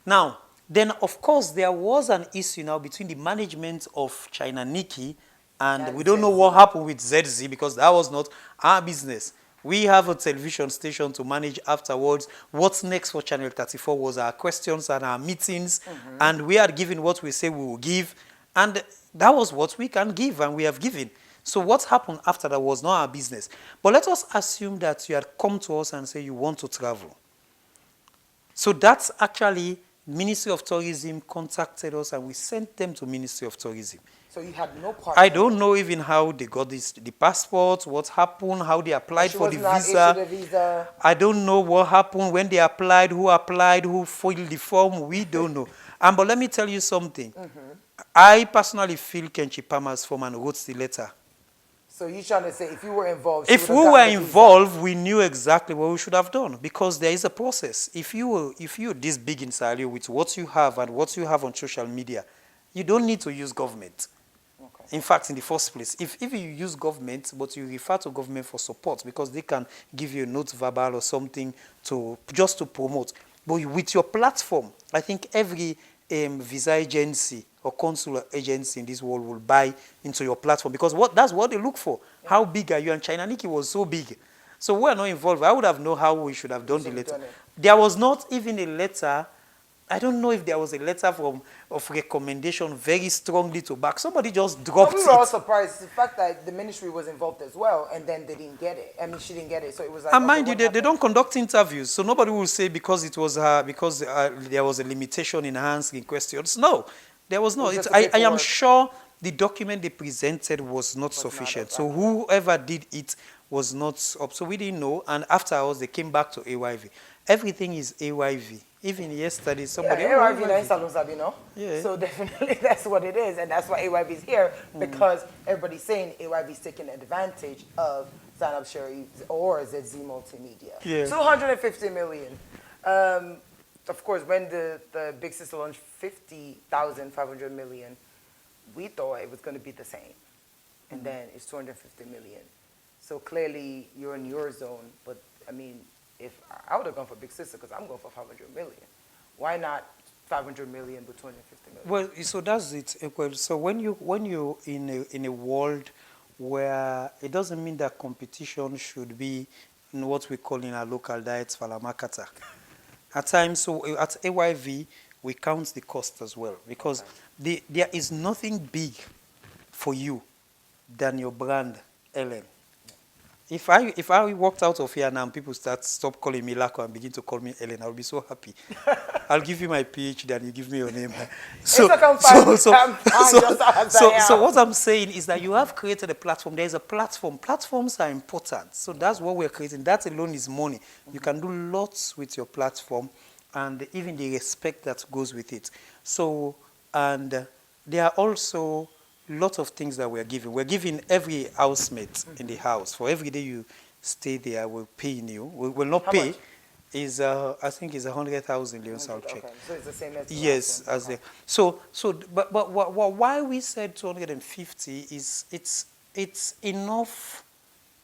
Now, then, of course, there was an issue now between the management of China Nikki, and we don't know what happened with ZZ, because that was not our business. We have a television station to manage afterwards. What's next for Channel 34 was our questions and our meetings, and we had given what we say we will give, and that was what we can give, and we have given. So what happened after that was not our business. But let us assume that you had come to us and say you want to travel. So that's actually Ministry of Tourism contacted us, and we sent them to Ministry of Tourism. So you had no part. I don't know even how they got the passport, what happened, how they applied for the visa. I don't know what happened, when they applied, who filled the form. We don't know. But let me tell you something. I personally feel Kenchi Palmer's form and wrote the letter. So you're trying to say if you were involved, if we were involved, we knew exactly what we should have done, because there is a process. If you're this big in Sierra Leone with what you have and what you have on social media, you don't need to use government. In fact, in the first place, if you use government, but you refer to government for support, because they can give you a note verbal or something just to promote. But with your platform, I think every visa agency or consular agency in this world will buy into your platform, because that's what they look for. How big are you? And China Nikki was so big. So we're not involved. I would have known how we should have done the letter. There was not even a letter. I don't know if there was a letter of recommendation very strongly to back. Somebody just But dropped we were all it. surprised the fact that the ministry was involved as well, and then they didn't get it. I mean, she didn't get it, so it was like, And okay, mind you, what they happened? don't conduct interviews, so nobody will say because it was because there was a limitation in answering questions. No, there was no. was just the I am paperwork. sure the document they presented was not sufficient. not So whoever did it was not up. So we didn't know. And afterwards, they came back to AYV. Everything is AYV. Even yesterday, somebody. Yeah, AYV na salons, you know. Yeah. So definitely that's what it is, and that's why AYV is here, because everybody's saying AYV is taking advantage of Zainab Sharif or ZZ Multimedia. Yeah. 250 million. Of course, when the big sister launched 50,500 million, we thought it was going to be the same, and then it's 250 million. So clearly you're in your zone, but I mean, if I would have gone for big sister because I'm going for 500 million. Why not 500 million but 250 million? Well, so that's it. Well, so when you in a world where it doesn't mean that competition should be in what we call in our local diets falamakata. At times, so at AYV we count the cost as well, because there is nothing big for you than your brand, Ellen. If I walked out of here now and people stop calling me Lakkoh and begin to call me Ellen, I'll be so happy. I'll give you my PhD and you give me your name. So what I'm saying is that you have created a platform. There is a platform. Platforms are important. So that's what we're creating. That alone is money. You can do lots with your platform and even the respect that goes with it. So, and there are also lot of things that we're giving. We're giving every housemate in the house. For every day you stay there, we're paying you. We will not How pay. much? Is I think is 100,000 Leone check. Okay, so it's the same as the Yes, last one. as the but why we said 250 is it's enough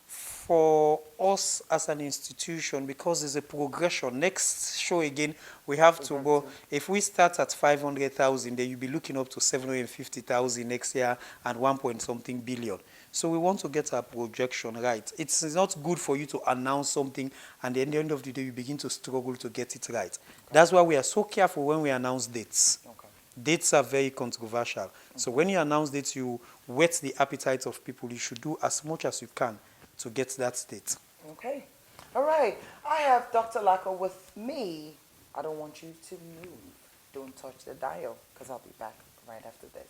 for us as an institution, because there's a progression. Next show again, we have to go. If we start at 500,000, then you'll be looking up to 750,000 next year and 1 point something billion. So we want to get our projection right. It's not good for you to announce something and at the end of the day you begin to struggle to get it right. Okay. That's why we are so careful when we announce dates. Okay. Dates are very controversial. Okay. So when you announce dates, you whet the appetite of people. You should do as much as you can to get that date. Okay. All right. I have Dr. Lakkoh with me. I don't want you to move. Don't touch the dial, because I'll be back right after this.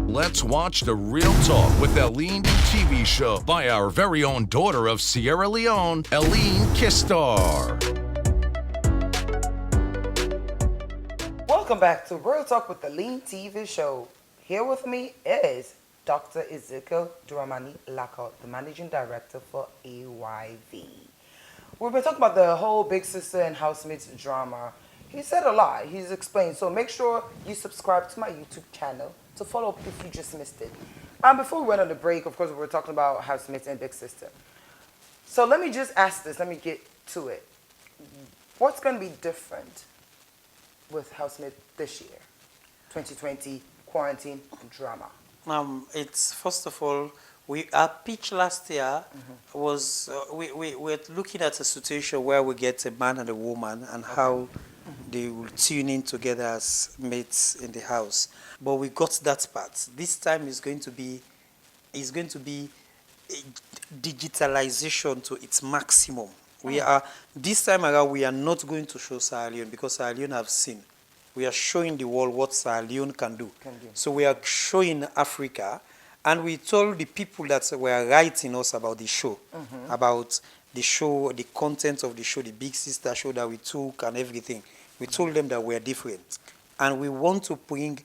Let's watch the Real Talk with Leone TV show by our very own daughter of Sierra Leone, Leone Kistar. Welcome back to Real Talk with the Leone TV show. Here with me is Dr. Ezekiel Duaramany Lakkoh, the Managing Director for AYV. We've been talking about the whole Big Sister and Housemates drama. He said a lot. He's explained. So make sure you subscribe to my YouTube channel to follow up if you just missed it. Before we went on the break, of course, we were talking about Housemates and Big Sister. So let me just ask this. Let me get to it. What's going to be different with Housemates this year? 2020, quarantine, drama. It's, first of all, our pitch last year was, we're looking at a situation where we get a man and a woman and how they will tune in together as mates in the house. But we got that part. This time is going to be digitalization to its maximum. This time around, we are not going to show Sierra Leone because Sierra Leone have seen. We are showing the world what Sierra Leone can do. So we are showing Africa, and we told the people that were writing us about the show, about the show, the content of the show, the Big Sister show that we took and everything. We told them that we're different. And we want to bring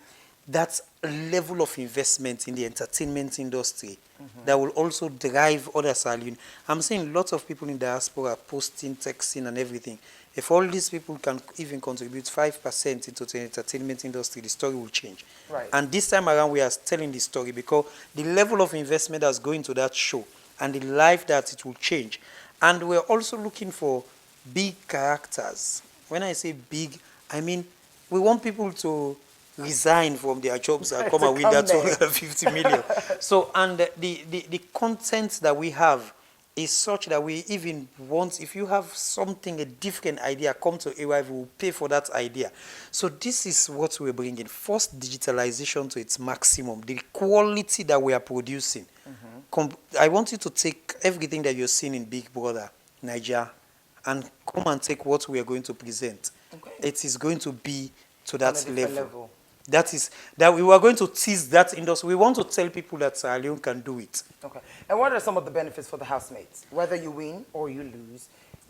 that level of investment in the entertainment industry that will also drive other Sierra Leone. I'm seeing lots of people in diaspora posting, texting and everything. If all these people can even contribute 5% into the entertainment industry, the story will change. Right. And this time around, we are telling the story because the level of investment that's going to that show and the life that it will change. And we're also looking for big characters. When I say big, I mean we want people to resign from their jobs and come To and win that come there. 250 million. So, and the content that we have is such that we even want, if you have something, a different idea, come to AYV, we'll pay for that idea. So this is what we're bringing. First, digitalization to its maximum, the quality that we are producing. I want you to take everything that you're seeing in Big Brother, Nigeria, and come and take what we are going to present. Okay. It is going to be to On a that different level. That is, that we were going to tease that industry. We want to tell people that Sierra Leone can do it. Okay. And what are some of the benefits for the housemates? Whether you win or you lose,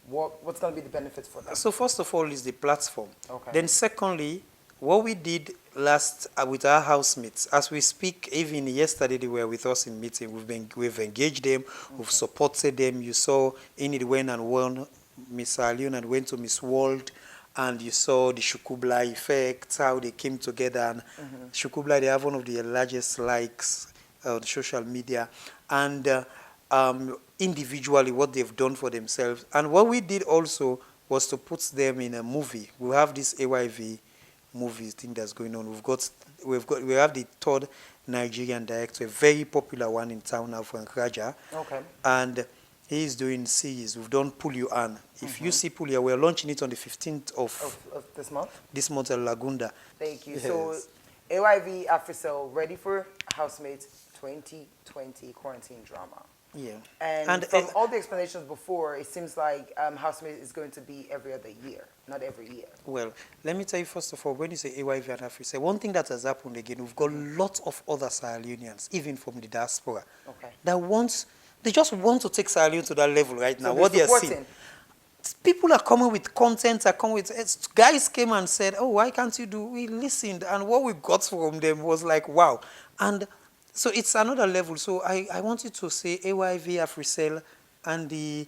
what's going to be the benefits for them? So first of all is the platform. Okay. Then secondly, what we did last with our housemates, as we speak, even yesterday they were with us in meeting. We've engaged them, we've supported them. You saw Enid went and won Miss Sierra Leone and went to Miss World. And you saw the Shukubla effect, how they came together. And Shukubla, they have one of the largest likes on social media. And individually, what they've done for themselves. And what we did also was to put them in a movie. We have this AYV movie thing that's going on. We have the third Nigerian director, a very popular one in town now, Frank Raja. Okay. And he's doing series. We've done Pull You On. If you see Pull You, we're launching it on the 15th Of this month? this month at Lagunda. Thank you. Yes. So AYV AfriCell ready for Housemates 2020 quarantine drama. Yeah. And from all the explanations before, it seems like Housemates is going to be every other year, not every year. Well, let me tell you first of all, when you say AYV and Africa, one thing that has happened again, we've got lots of other Sierra Leoneans, even from the diaspora, Okay. they just want to take Sierra Leone to that level right now. So What they are supporting. seeing. People are coming with content, guys came and said, oh, why can't you do, we listened, and what we got from them was like, wow. And so it's another level. So I want you to say AYV, AfriCell, and the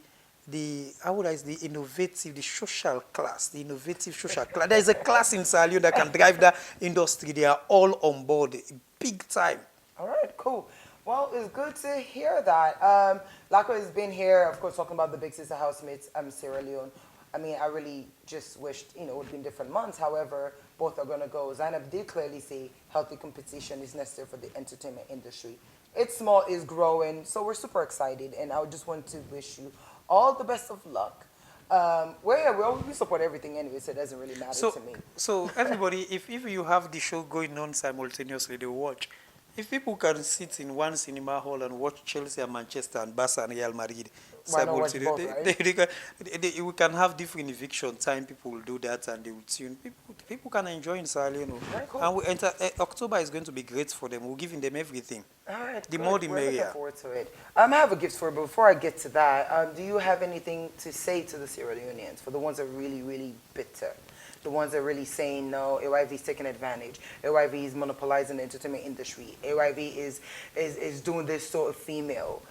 innovative, the social class, the innovative social class. There is a class in Sierra Leone that can drive that industry. They are all on board, big time. All right, cool. Well, it's good to hear that. Lakkoh has been here, of course, talking about the Big Sister Housemates, Sierra Leone. I mean, I really just wished, it would be in different months. However, both are going to go. Zainab did clearly say healthy competition is necessary for the entertainment industry. It's small, it's growing, so we're super excited. And I just want to wish you all the best of luck. We support everything anyway, so it doesn't really matter to me. So everybody, if you have the show going on simultaneously, they watch. If people can sit in one cinema hall and watch Chelsea and Manchester and Barca and Real Madrid Why not watch both, right? we can have different eviction time. People will do that and they will tune. People can enjoy in Sierra Leone. Very cool. And October is going to be great for them. We're giving them everything. All right, The good. more the We're merrier. looking forward to it. I have a gift for you, but before I get to that, do you have anything to say to the Sierra Leoneans, for the ones that are really, really bitter? The ones that are really saying, no, AYV is taking advantage. AYV is monopolizing the entertainment industry. AYV is doing this sort of female.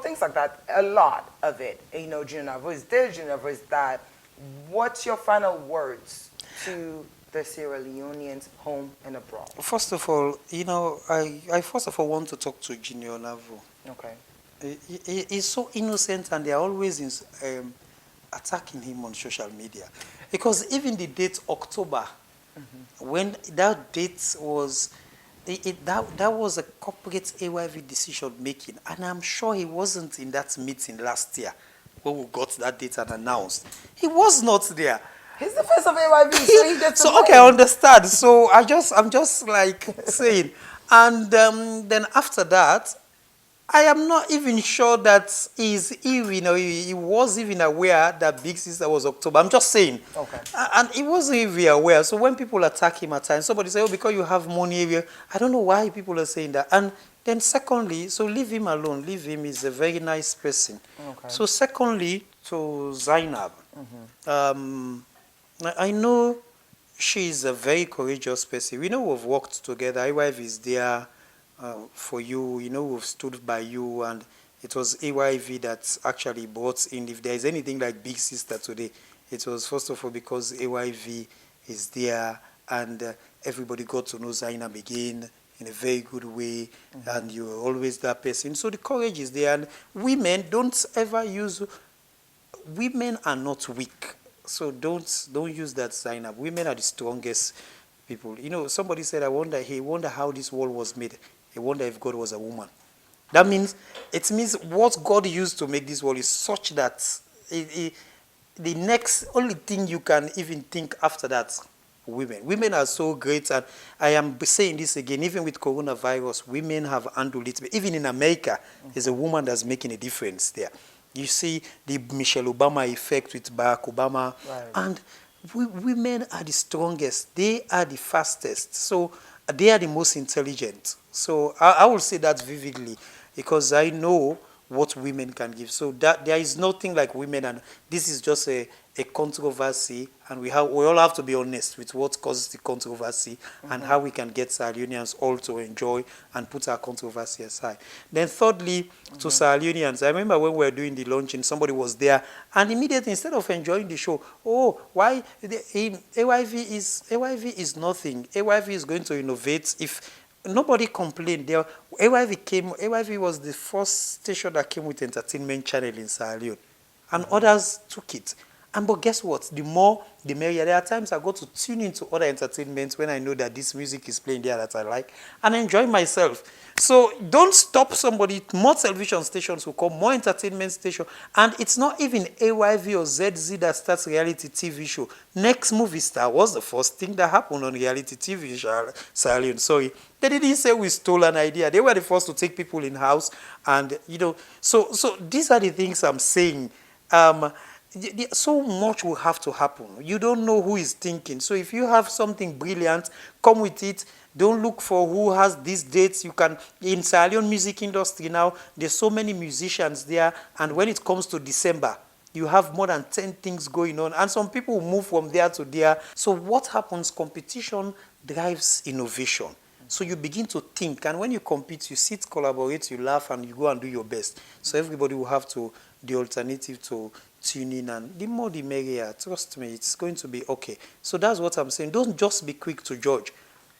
Things like that. A lot of it. Junior voice this, junior voice that. What's your final words to the Sierra Leoneans home and abroad? First of all, I first of all want to talk to Junior Navo. Okay. He's so innocent and they are always attacking him on social media. Because even the date October, when that date was, that was a corporate AYV decision making. And I'm sure he wasn't in that meeting last year when we got that date and announced. He was not there. He's the face of AYV, so he gets So okay, I understand. So I'm just like saying. And then after that, I am not even sure that he was even aware that Big Sister was October. I'm just saying. Okay. And he wasn't even aware. So when people attack him at times, somebody say, oh, because you have money, I don't know why people are saying that. And then secondly, so leave him alone. Leave him. He's a very nice person. Okay. So secondly, to Zainab, I know she's a very courageous person. We know we've worked together. AYV is there. For you, we've stood by you, and it was AYV that actually brought in. If there is anything like Big Sister today, it was first of all because AYV is there, and everybody got to know Zainab again in a very good way, and you're always that person. So the courage is there, and women don't ever use. Women are not weak, so don't use that Zainab. Women are the strongest people. You know, somebody said, he wonder how this world was made. He wonder if God was a woman. That means, it means what God used to make this world is such that the next only thing you can even think after that, women. Women are so great, and I am saying this again, even with coronavirus, women have handled it. Even in America, there's a woman that's making a difference there. You see the Michelle Obama effect with Barack Obama, and women are the strongest. They are the fastest. So they are the most intelligent. So I will say that vividly, because I know what women can give. So that there is nothing like women, and this is just a controversy, and we all have to be honest with what causes the controversy and how we can get Sierra Leoneans all to enjoy and put our controversy aside. Then thirdly, to Sierra Leoneans, I remember when we were doing the launching, somebody was there, and immediately, instead of enjoying the show, oh, why AYV is nothing. AYV is going to innovate. If nobody complained, AYV was the first station that came with entertainment channel in Sierra Leone, and others took it. But guess what? The more, the merrier. There are times I go to tune into other entertainments when I know that this music is playing there that I like, and enjoy myself. So don't stop somebody. More television stations will come, more entertainment stations. And it's not even AYV or ZZ that starts reality TV show. Next Movie Star was the first thing that happened on reality TV show. Sorry. They didn't say we stole an idea. They were the first to take people in-house. And, you know, so these are the things I'm saying. So much will have to happen. You don't know who is thinking. So if you have something brilliant, come with it. Don't look for who has these dates. You can, in Sierra Leone music industry now, there's so many musicians there. And when it comes to December, you have more than 10 things going on. And some people move from there to there. So what happens? Competition drives innovation. So you begin to think. And when you compete, you sit, collaborate, you laugh, and you go and do your best. So everybody will have to, the alternative to tune in, and the more the merrier. Trust me, it's going to be okay. So that's what I'm saying. Don't just be quick to judge.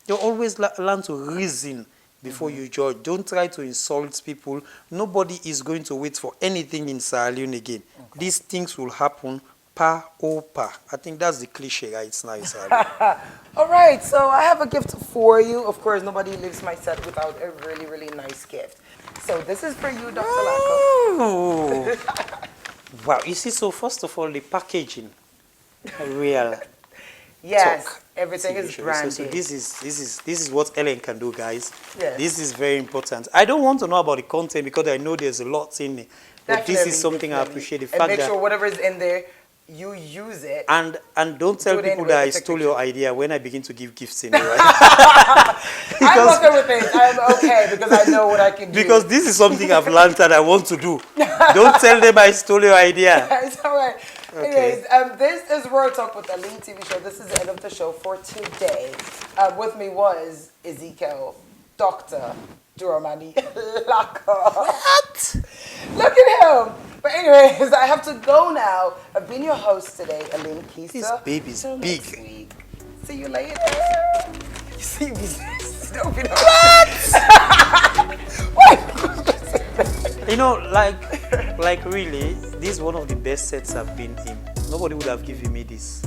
You always learn to reason before you judge. Don't try to insult people. Nobody is going to wait for anything in Sierra Leone again. Okay. These things will happen par au par. I think that's the cliche right now in Sierra Leone. All right, so I have a gift for you. Of course, nobody leaves my set without a really, really nice gift. So this is for you, Dr. Lakkoh. Wow, you see, so first of all, the packaging, real. Yes, talk. everything is branded. So this is what Ellen can do, guys. Yes. This is very important. I don't want to know about the content because I know there's a lot in it. But this is something I appreciate. The fact and make sure whatever is in there, you use it. And don't tell people that I stole your idea when I begin to give gifts in it, right? I'm okay with it. I'm okay because I know what I can do. Because this is something I've learned that I want to do. Don't tell them I stole your idea. It's all right. Okay. Anyways, this is World Talk with the Leone TV show. This is the end of the show for today. With me was Ezekiel, Dr. Duaramany Lakkoh. What? Look at him. But anyways, I have to go now. I've been your host today, Aline Kisa. This baby's big. Next week. See you later. You see me. You know, like really, this is one of the best sets I've been in. Nobody would have given me this.